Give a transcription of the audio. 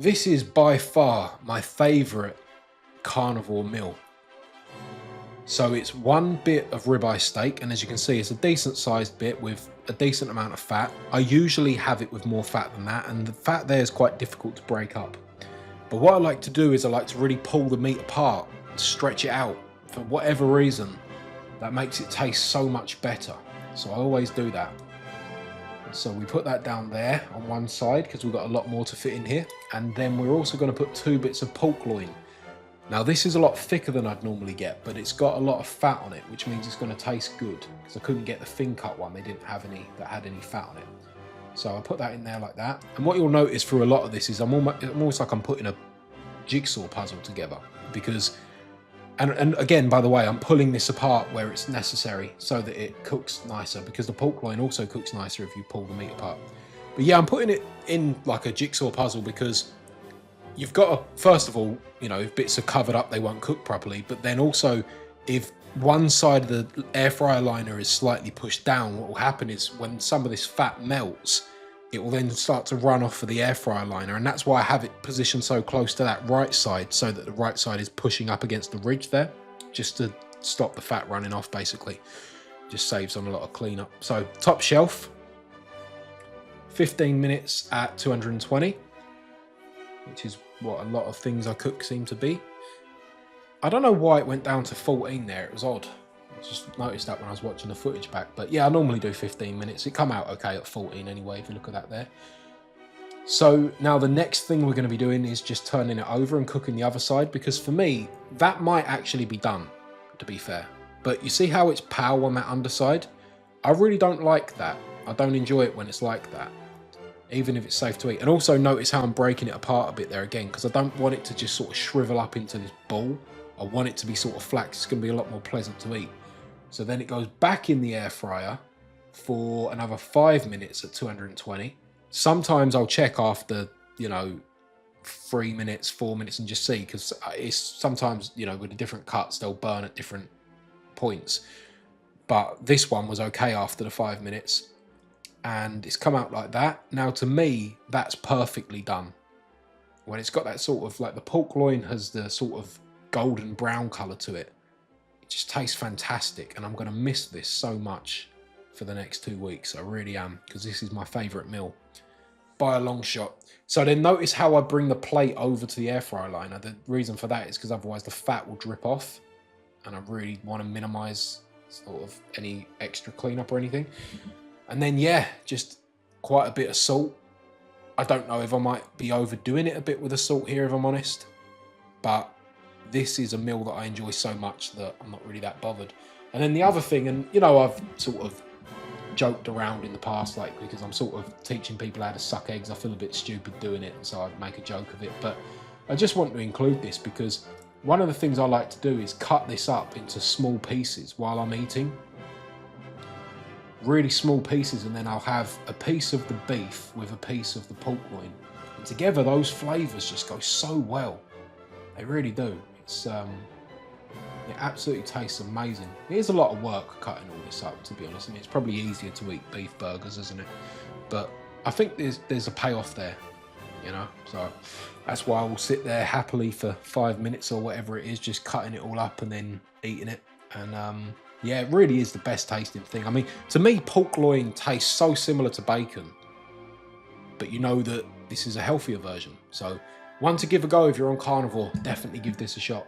This is by far my favourite carnivore meal. So it's one bit of ribeye steak, and as you can see, it's a decent sized bit with a decent amount of fat. I usually have it with more fat than that, and the fat there is quite difficult to break up. But what I like to do is I like to really pull the meat apart, stretch it out. For whatever reason, that makes it taste so much better. So I always do that. So we put that down there on one side because we've got a lot more to fit in here. And then we're also going to put 2 bits of pork loin. Now this is a lot thicker than I'd normally get, but it's got a lot of fat on it, which means it's going to taste good, because I couldn't get the thin cut one. They didn't have any that had any fat on it. So I put that in there like that. And what you'll notice through a lot of this is almost like I'm putting a jigsaw puzzle together, because, and again, by the way, I'm pulling this apart where it's necessary so that it cooks nicer, because the pork loin also cooks nicer if you pull the meat apart. But yeah, I'm putting it in like a jigsaw puzzle because you've got to, first of all, you know, if bits are covered up, they won't cook properly. But then also, if one side of the air fryer liner is slightly pushed down, what will happen is when some of this fat melts, it will then start to run off of the air fryer liner. And that's why I have it positioned so close to that right side, so that the right side is pushing up against the ridge there, just to stop the fat running off, basically. Just saves on a lot of cleanup. So top shelf, 15 minutes at 220, which is what a lot of things I cook seem to be. I don't know why it went down to 14 there. It was odd. I just noticed that when I was watching the footage back. But yeah, I normally do 15 minutes. It come out okay at 14 anyway, if you look at that there. So now the next thing we're going to be doing is just turning it over and cooking the other side, because for me, that might actually be done, to be fair. But you see how it's pow on that underside? I really don't like that. I don't enjoy it when it's like that, even if it's safe to eat. And also notice how I'm breaking it apart a bit there again, because I don't want it to just sort of shrivel up into this ball. I want it to be sort of flat. It's going to be a lot more pleasant to eat. So then it goes back in the air fryer for another 5 minutes at 220. Sometimes I'll check after, you know, 3 minutes, 4 minutes and just see, because it's sometimes, you know, with the different cuts, they'll burn at different points. But this one was okay after the 5 minutes. And it's come out like that. Now, to me, that's perfectly done. When it's got that sort of, like, the pork loin has the sort of golden brown colour to it. It just tastes fantastic. And I'm going to miss this so much for the next 2 weeks. I really am, because this is my favourite meal by a long shot. So then notice how I bring the plate over to the air fryer liner. The reason for that is because otherwise the fat will drip off. And I really want to minimise sort of any extra cleanup or anything. And then, yeah, just quite a bit of salt. I don't know if I might be overdoing it a bit with the salt here, if I'm honest. But this is a meal that I enjoy so much that I'm not really that bothered. And then the other thing, and, you know, I've sort of joked around in the past, like, because I'm sort of teaching people how to suck eggs. I feel a bit stupid doing it, and so I make a joke of it. But I just want to include this because one of the things I like to do is cut this up into small pieces while I'm eating. Really small pieces, and then I'll have a piece of the beef with a piece of the pork loin, and together those flavors just go so well. They really do. It's it absolutely tastes amazing. It is a lot of work cutting all this up, to be honest. I mean, it's probably easier to eat beef burgers, isn't it? But I think there's a payoff there, you know. So that's why I will sit there happily for 5 minutes or whatever it is, just cutting it all up and then eating it. And yeah, it really is the best tasting thing. I mean, to me, pork loin tastes so similar to bacon, but you know that this is a healthier version. So one to give a go if you're on carnivore. Definitely give this a shot.